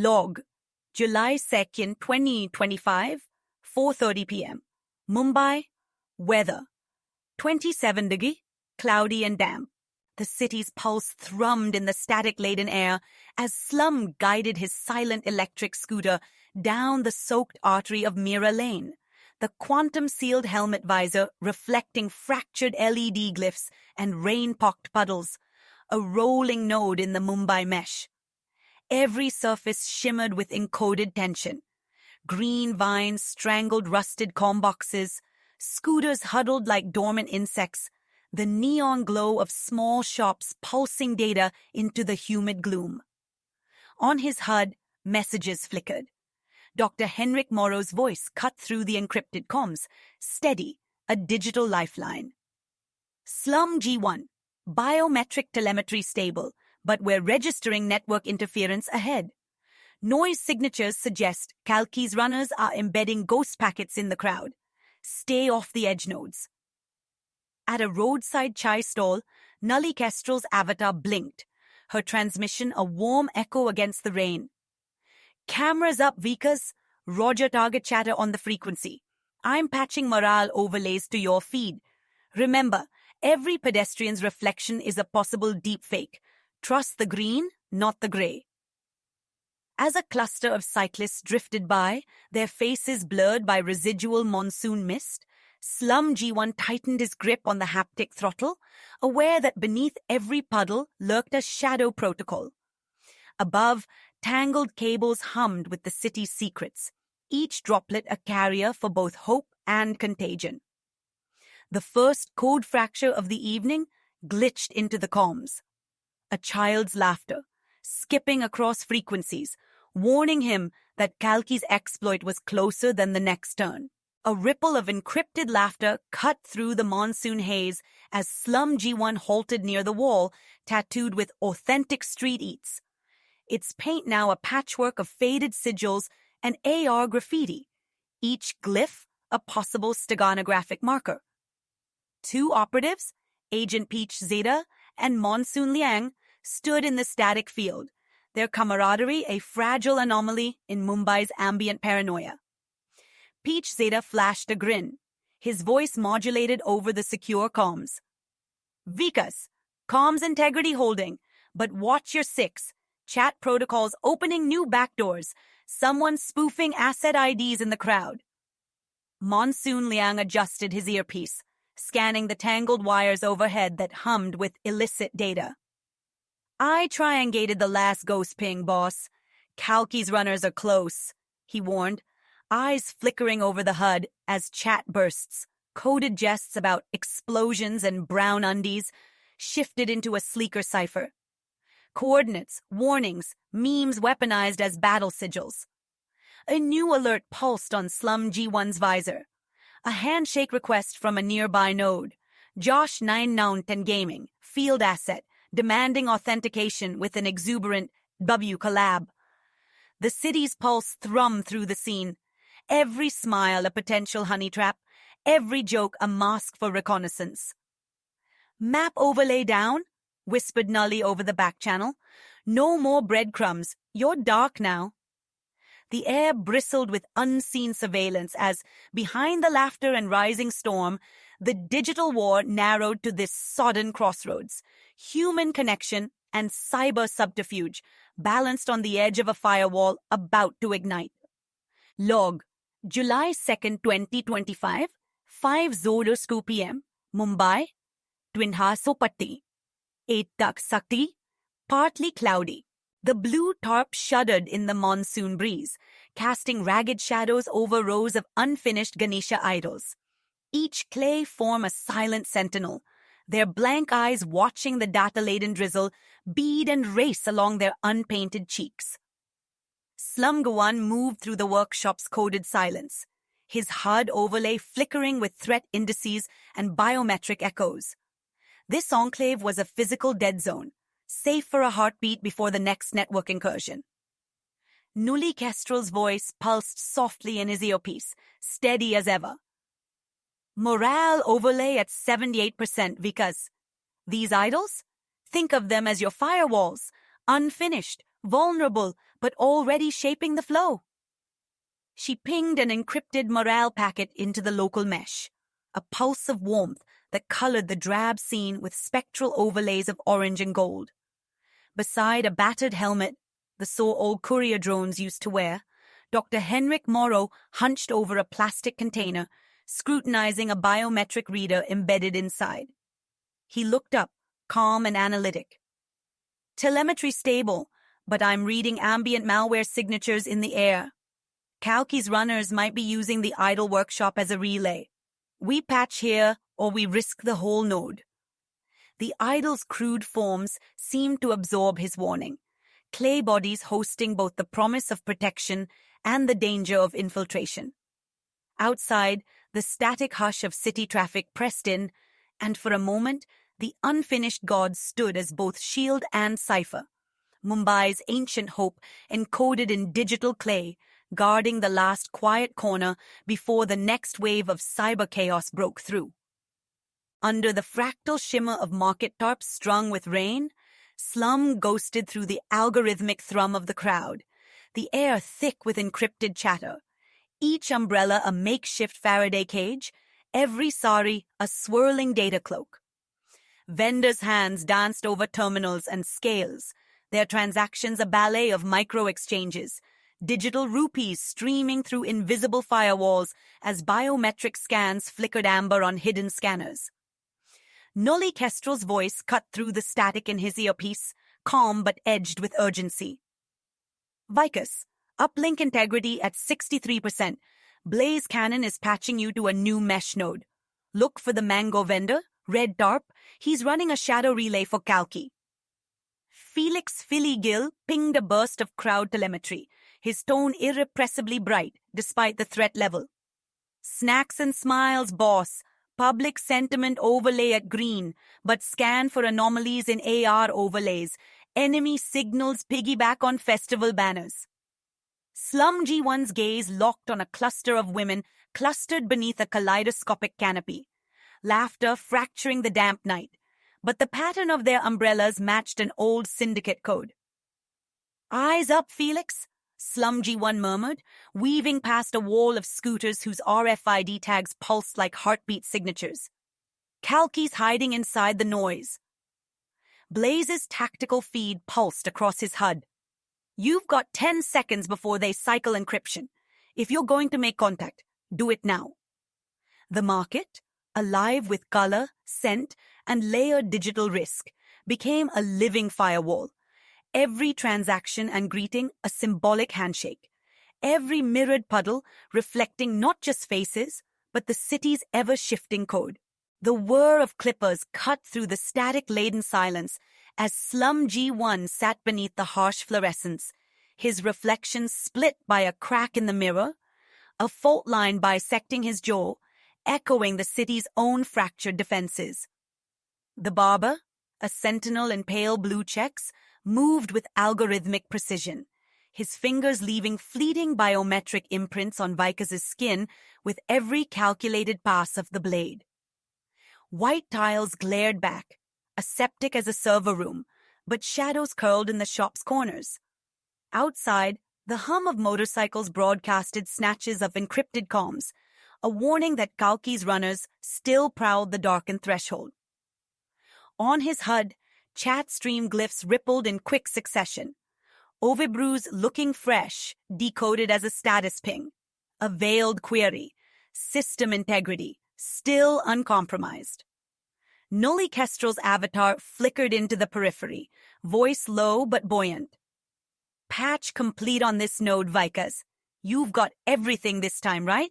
Log, July 2nd, 2025, 4:30 p.m. Mumbai, weather, 27 degree, cloudy and damp. The city's pulse thrummed in the static-laden air as Slum guided his silent electric scooter down the soaked artery of Mira Lane, the quantum-sealed helmet visor reflecting fractured LED glyphs and rain-pocked puddles, a rolling node in the Mumbai mesh. Every surface shimmered with encoded tension. Green vines strangled rusted comm boxes, scooters huddled like dormant insects, the neon glow of small shops pulsing data into the humid gloom. On his HUD, messages flickered. Dr. Henrik Morrow's voice cut through the encrypted comms, steady, a digital lifeline. SlumG 1, biometric telemetry stable, but we're registering network interference ahead. Noise signatures suggest KALKI's runners are embedding ghost packets in the crowd. Stay off the edge nodes. At a roadside chai stall, Nully Kestrel's avatar blinked, her transmission a warm echo against the rain. Cameras up, Vikas. Roger, target chatter on the frequency. I'm patching morale overlays to your feed. Remember, every pedestrian's reflection is a possible deepfake. Trust the green, not the grey. As a cluster of cyclists drifted by, their faces blurred by residual monsoon mist, SlumG 1 tightened his grip on the haptic throttle, aware that beneath every puddle lurked a shadow protocol. Above, tangled cables hummed with the city's secrets, each droplet a carrier for both hope and contagion. The first code fracture of the evening glitched into the comms. A child's laughter, skipping across frequencies, warning him that KALKI's exploit was closer than the next turn. A ripple of encrypted laughter cut through the monsoon haze as SlumG 1 halted near the wall, tattooed with authentic street eats. Its paint now a patchwork of faded sigils and AR graffiti, each glyph a possible steganographic marker. Two operatives, Agent Peach Zeta and Monsoon Liang, stood in the static field, their camaraderie a fragile anomaly in Mumbai's ambient paranoia. Peach Zeta flashed a grin, his voice modulated over the secure comms. Vikas, comms integrity holding, but watch your six. Chat protocols opening new backdoors, someone spoofing asset IDs in the crowd. Monsoon Liang adjusted his earpiece, scanning the tangled wires overhead that hummed with illicit data. I triangated the last ghost ping, boss. KALKI's runners are close, he warned, eyes flickering over the HUD as chat bursts, coded jests about explosions and brown undies, shifted into a sleeker cipher. Coordinates, warnings, memes weaponized as battle sigils. A new alert pulsed on SlumG 1's visor. A handshake request from a nearby node. Josh 9 Gaming, field asset, demanding authentication with an exuberant W collab. The city's pulse thrummed through the scene. Every smile a potential honey trap, every joke a mask for reconnaissance. Map overlay down, whispered Nully over the back channel. No more breadcrumbs, you're dark now. The air bristled with unseen surveillance as, behind the laughter and rising storm, the digital war narrowed to this sodden crossroads. Human connection and cyber subterfuge balanced on the edge of a firewall about to ignite. Log, July 2nd, 2025, 5:02 p.m. Mumbai, Twinhasopatti. 8 Sakti, partly cloudy. The blue tarp shuddered in the monsoon breeze, casting ragged shadows over rows of unfinished Ganesha idols. Each clay form a silent sentinel, their blank eyes watching the data-laden drizzle bead and race along their unpainted cheeks. SlumG 1 moved through the workshop's coded silence, his HUD overlay flickering with threat indices and biometric echoes. This enclave was a physical dead zone, safe for a heartbeat before the next network incursion. Nully Kestrel's voice pulsed softly in his earpiece, steady as ever. Morale overlay at 78%, Vikas. These idols? Think of them as your firewalls, unfinished, vulnerable, but already shaping the flow. She pinged an encrypted morale packet into the local mesh, a pulse of warmth that colored the drab scene with spectral overlays of orange and gold. Beside a battered helmet, the sort old courier drones used to wear, Dr. Henrik Morrow hunched over a plastic container, scrutinizing a biometric reader embedded inside. He looked up, calm and analytic. Telemetry stable, but I'm reading ambient malware signatures in the air. KALKI's runners might be using the idle workshop as a relay. We patch here, or we risk the whole node. The idol's crude forms seemed to absorb his warning, clay bodies hosting both the promise of protection and the danger of infiltration. Outside, the static hush of city traffic pressed in, and for a moment, the unfinished gods stood as both shield and cipher, Mumbai's ancient hope encoded in digital clay, guarding the last quiet corner before the next wave of cyber chaos broke through. Under the fractal shimmer of market tarps strung with rain, Slum ghosted through the algorithmic thrum of the crowd, the air thick with encrypted chatter, each umbrella a makeshift Faraday cage, every sari a swirling data cloak. Vendors' hands danced over terminals and scales, their transactions a ballet of micro-exchanges, digital rupees streaming through invisible firewalls as biometric scans flickered amber on hidden scanners. Nolly Kestrel's voice cut through the static in his earpiece, calm but edged with urgency. Vicus, uplink integrity at 63%. Blaze Cannon is patching you to a new mesh node. Look for the Mango vendor, Red Tarp. He's running a shadow relay for KALKI. Felix Philly Gill pinged a burst of crowd telemetry, his tone irrepressibly bright despite the threat level. Snacks and smiles, boss. Public sentiment overlay at green, but scan for anomalies in AR overlays. Enemy signals piggyback on festival banners. SlumG1's gaze locked on a cluster of women clustered beneath a kaleidoscopic canopy, laughter fracturing the damp night, but the pattern of their umbrellas matched an old syndicate code. Eyes up, Felix, SlumG1 murmured, weaving past a wall of scooters whose RFID tags pulsed like heartbeat signatures. KALKI's hiding inside the noise. Blaze's tactical feed pulsed across his HUD. You've got 10 seconds before they cycle encryption. If you're going to make contact, do it now. The market, alive with color, scent, and layered digital risk, became a living firewall. Every transaction and greeting a symbolic handshake. Every mirrored puddle reflecting not just faces, but the city's ever-shifting code. The whir of clippers cut through the static-laden silence as SlumG1 sat beneath the harsh fluorescence, his reflection split by a crack in the mirror, a fault line bisecting his jaw, echoing the city's own fractured defenses. The barber, a sentinel in pale blue checks, moved with algorithmic precision, his fingers leaving fleeting biometric imprints on Vicus's skin with every calculated pass of the blade. White tiles glared back, aseptic as a server room, but shadows curled in the shop's corners. Outside, the hum of motorcycles broadcasted snatches of encrypted comms, a warning that KALKI's runners still prowled the darkened threshold. On his HUD, chat stream glyphs rippled in quick succession. Overbrew's looking fresh, decoded as a status ping. A veiled query. System integrity, still uncompromised. Nolly Kestrel's avatar flickered into the periphery, voice low but buoyant. Patch complete on this node, Vicus. You've got everything this time, right?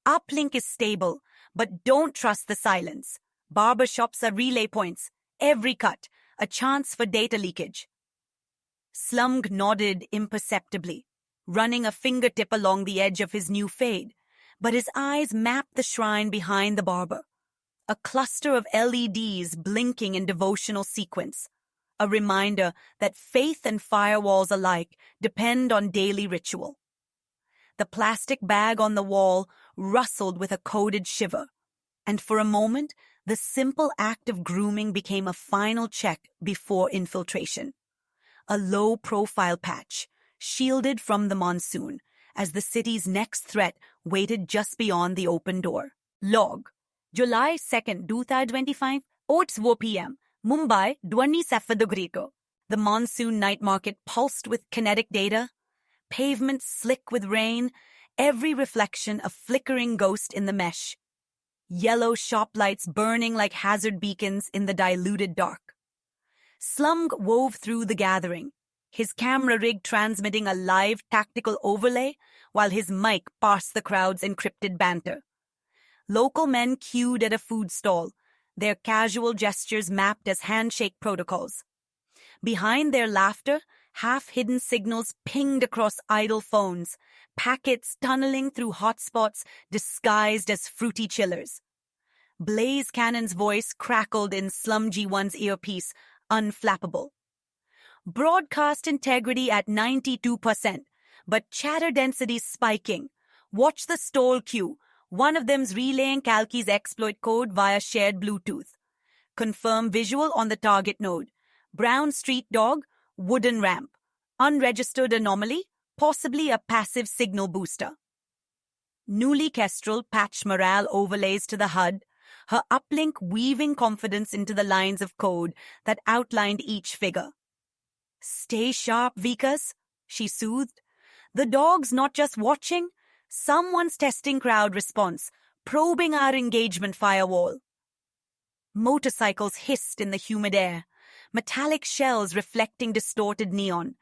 Uplink is stable, but don't trust the silence. Barbershops are relay points. Every cut, a chance for data leakage. SlumG nodded imperceptibly, running a fingertip along the edge of his new fade, but his eyes mapped the shrine behind the barber. A cluster of LEDs blinking in devotional sequence, a reminder that faith and firewalls alike depend on daily ritual. The plastic bag on the wall rustled with a coded shiver, and for a moment, the simple act of grooming became a final check before infiltration. A low-profile patch, shielded from the monsoon, as the city's next threat waited just beyond the open door. Log. July 2nd, 2025, 8:00 p.m. Mumbai, 27 The monsoon night market pulsed with kinetic data, pavements slick with rain, every reflection a flickering ghost in the mesh. Yellow shop lights burning like hazard beacons in the diluted dark. SlumG wove through the gathering, his camera rig transmitting a live tactical overlay while his mic parsed the crowd's encrypted banter. Local men queued at a food stall, their casual gestures mapped as handshake protocols. Behind their laughter, half-hidden signals pinged across idle phones, packets tunneling through hotspots disguised as fruity chillers. Blaze Cannon's voice crackled in SlumG1's earpiece, unflappable. Broadcast integrity at 92%, but chatter density spiking. Watch the stall queue. One of them's relaying KALKI's exploit code via shared Bluetooth. Confirm visual on the target node. Brown street dog, wooden ramp. Unregistered anomaly, possibly a passive signal booster. Newly Kestrel patched morale overlays to the HUD, her uplink weaving confidence into the lines of code that outlined each figure. Stay sharp, Vikas, she soothed. The dog's not just watching, someone's testing crowd response, probing our engagement firewall. Motorcycles hissed in the humid air, metallic shells reflecting distorted neon.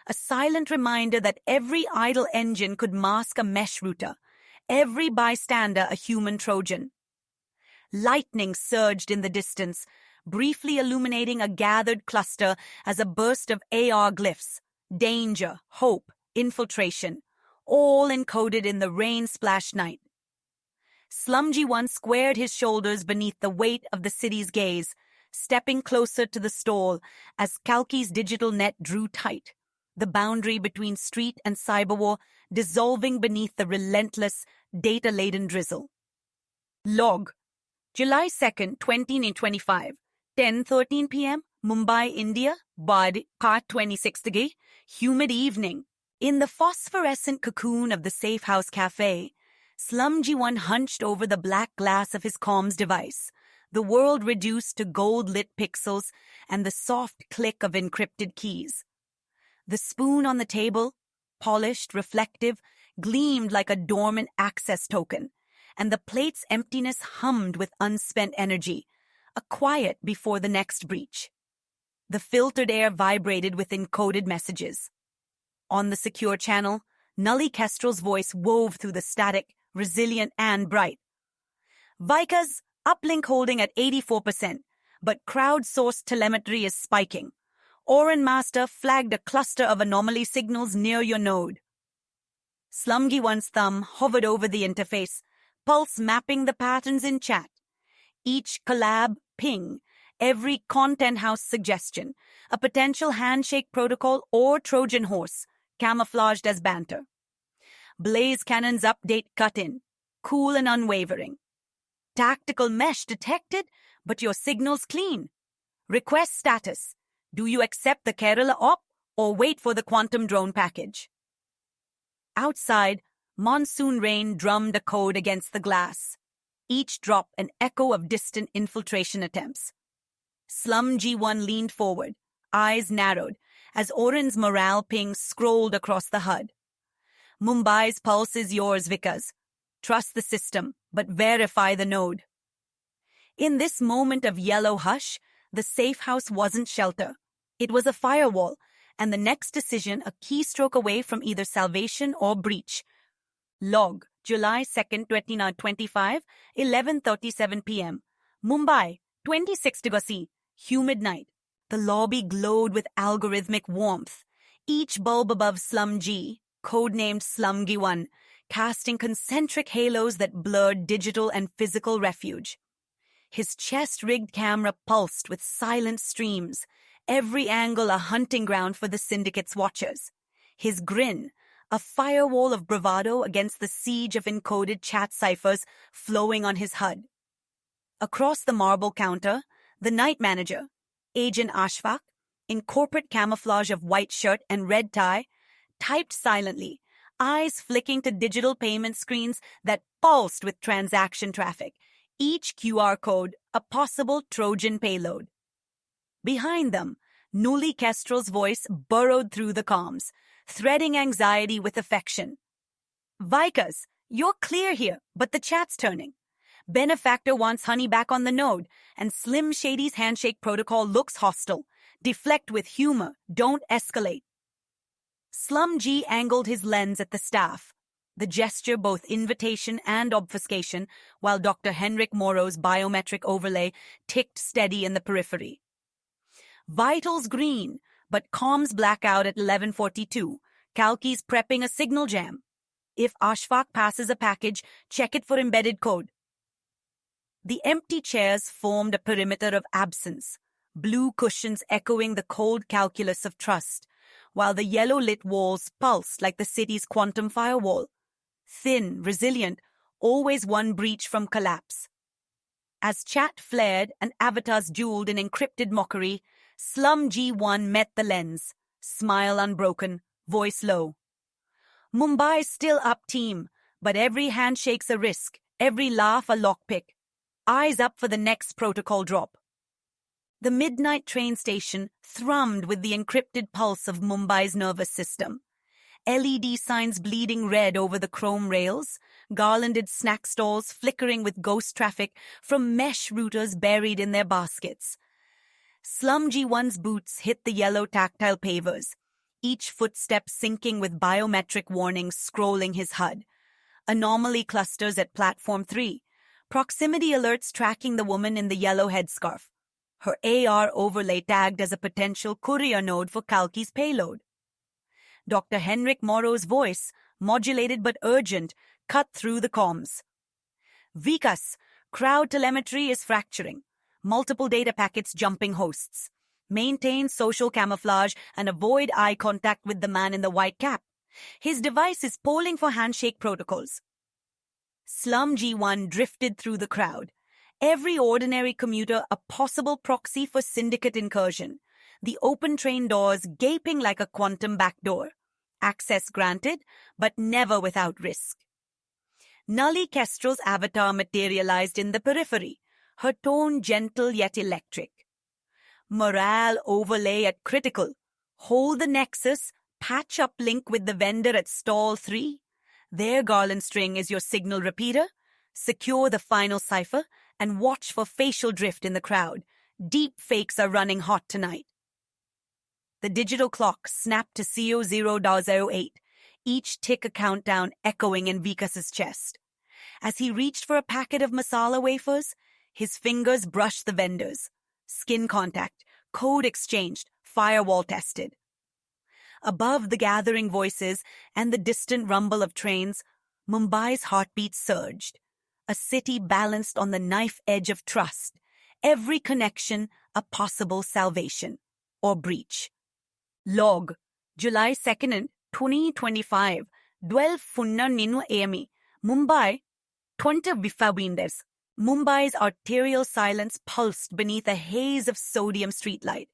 A silent reminder that every idle engine could mask a mesh router, every bystander a human Trojan. Lightning surged in the distance, briefly illuminating a gathered cluster as a burst of AR glyphs. Danger, hope, infiltration, all encoded in the rain-splashed night. SlumG1 squared his shoulders beneath the weight of the city's gaze, stepping closer to the stall as KALKI's digital net drew tight, the boundary between street and cyberwar dissolving beneath the relentless, data-laden drizzle. Log. July 2nd, 2025, 10:13 p.m., Mumbai, India, Bad, 26 degree, humid evening. In the phosphorescent cocoon of the Safe House Cafe, SlumG1 hunched over the black glass of his comms device, the world reduced to gold-lit pixels and the soft click of encrypted keys. The spoon on the table, polished, reflective, gleamed like a dormant access token, and the plate's emptiness hummed with unspent energy, a quiet before the next breach. The filtered air vibrated with encoded messages. On the secure channel, Nully Kestrel's voice wove through the static, resilient and bright. Vikas, uplink holding at 84%, but crowd-sourced telemetry is spiking. Oren Master flagged a cluster of anomaly signals near your node. SlumG1's thumb hovered over the interface, pulse mapping the patterns in chat. Each collab, ping, every content house suggestion, a potential handshake protocol or Trojan horse, camouflaged as banter. Blaze Cannon's update cut in, cool and unwavering. Tactical mesh detected, but your signal's clean. Request status. Do you accept the Kerala op or wait for the quantum drone package? Outside, monsoon rain drummed a code against the glass, each drop an echo of distant infiltration attempts. SlumG1 leaned forward, eyes narrowed, as Oren's morale ping scrolled across the HUD. Mumbai's pulse is yours, Vikas. Trust the system, but verify the node. In this moment of yellow hush, the safe house wasn't shelter. It was a firewall, and the next decision a keystroke away from either salvation or breach. Log, July 2nd, 2025, 11:37 p.m. Mumbai, 26 degrees C, humid night. The lobby glowed with algorithmic warmth, each bulb above SlumG, codenamed SlumG1, casting concentric halos that blurred digital and physical refuge. His chest-rigged camera pulsed with silent streams, every angle a hunting ground for the syndicate's watchers. His grin, a firewall of bravado against the siege of encoded chat ciphers flowing on his HUD. Across the marble counter, the night manager, Agent Ashfaq, in corporate camouflage of white shirt and red tie, typed silently, eyes flicking to digital payment screens that pulsed with transaction traffic, each QR code a possible Trojan payload. Behind them, Nuli Kestrel's voice burrowed through the comms, threading anxiety with affection. Vikas, you're clear here, but the chat's turning. Benefactor wants honey back on the node, and Slim Shady's handshake protocol looks hostile. Deflect with humor, don't escalate. SlumG angled his lens at the staff, the gesture both invitation and obfuscation, while Dr. Henrik Morrow's biometric overlay ticked steady in the periphery. Vitals green, but comms blackout at 11:42. KALKI's prepping a signal jam. If Ashfaq passes a package, check it for embedded code. The empty chairs formed a perimeter of absence, blue cushions echoing the cold calculus of trust, while the yellow-lit walls pulsed like the city's quantum firewall. Thin, resilient, always one breach from collapse. As chat flared and avatars dueled in encrypted mockery, SlumG1 met the lens, smile unbroken, voice low. Mumbai's still up team, but every handshake's a risk, every laugh a lockpick. Eyes up for the next protocol drop. The midnight train station thrummed with the encrypted pulse of Mumbai's nervous system. LED signs bleeding red over the chrome rails, garlanded snack stalls flickering with ghost traffic from mesh routers buried in their baskets. SlumG1's boots hit the yellow tactile pavers, each footstep syncing with biometric warnings scrolling his HUD. Anomaly clusters at Platform 3. Proximity alerts tracking the woman in the yellow headscarf. Her AR overlay tagged as a potential courier node for KALKI's payload. Dr. Henrik Morrow's voice, modulated but urgent, cut through the comms. Vikas, crowd telemetry is fracturing. Multiple data packets jumping hosts. Maintain social camouflage and avoid eye contact with the man in the white cap. His device is polling for handshake protocols. SlumG1 drifted through the crowd. Every ordinary commuter a possible proxy for syndicate incursion. The open train doors gaping like a quantum backdoor. Access granted, but never without risk. Nuli Kestrel's avatar materialized in the periphery, her tone gentle yet electric. Morale overlay at critical. Hold the nexus, patch up link with the vendor at stall 3. Their garland string is your signal repeater. Secure the final cipher and watch for facial drift in the crowd. Deep fakes are running hot tonight. The digital clock snapped to CO0.08, each tick a countdown echoing in Vikas's chest. As he reached for a packet of masala wafers, his fingers brushed the vendors. Skin contact, code exchanged, firewall tested. Above the gathering voices and the distant rumble of trains, Mumbai's heartbeat surged. A city balanced on the knife edge of trust. Every connection a possible salvation or breach. Log, July 2nd, 2025, 12:09 AM. Mumbai, 20 Vifawindes. Mumbai's arterial silence pulsed beneath a haze of sodium streetlight,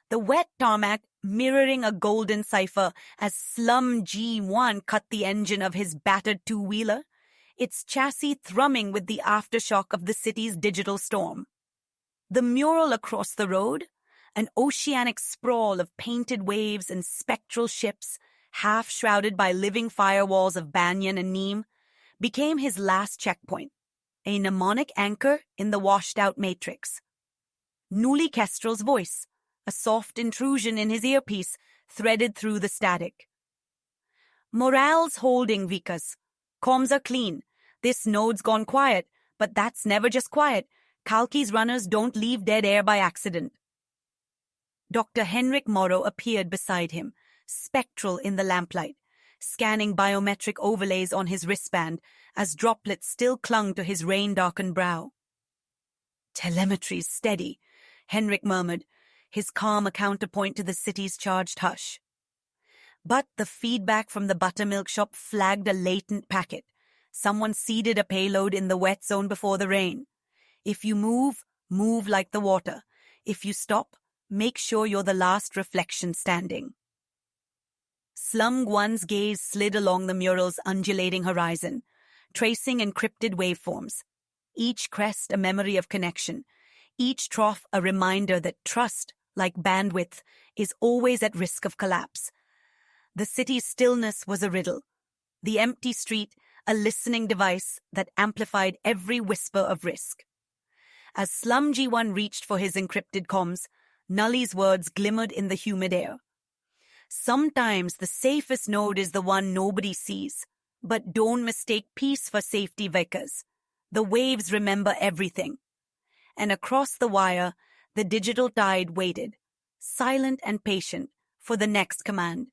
the wet tarmac mirroring a golden cipher as SlumG1 cut the engine of his battered two-wheeler, its chassis thrumming with the aftershock of the city's digital storm. The mural across the road, an oceanic sprawl of painted waves and spectral ships, half shrouded by living firewalls of banyan and neem, became his last checkpoint, a mnemonic anchor in the washed-out matrix. Nuli Kestrel's voice, a soft intrusion in his earpiece, threaded through the static. Morale's holding, Vikas. Comms are clean. This node's gone quiet, but that's never just quiet. KALKI's runners don't leave dead air by accident. Dr. Henrik Morrow appeared beside him, spectral in the lamplight, scanning biometric overlays on his wristband as droplets still clung to his rain-darkened brow. Telemetry's steady, Henrik murmured, his calm a counterpoint to the city's charged hush. But the feedback from the buttermilk shop flagged a latent packet. Someone seeded a payload in the wet zone before the rain. If you move, move like the water. If you stop, make sure you're the last reflection standing. SlumG1's gaze slid along the mural's undulating horizon, tracing encrypted waveforms. Each crest a memory of connection, each trough a reminder that trust, like bandwidth, is always at risk of collapse. The city's stillness was a riddle, the empty street a listening device that amplified every whisper of risk. As SlumG1 reached for his encrypted comms, Nully's words glimmered in the humid air. Sometimes the safest node is the one nobody sees, but don't mistake peace for safety, Vickers. The waves remember everything. And across the wire, the digital tide waited, silent and patient, for the next command.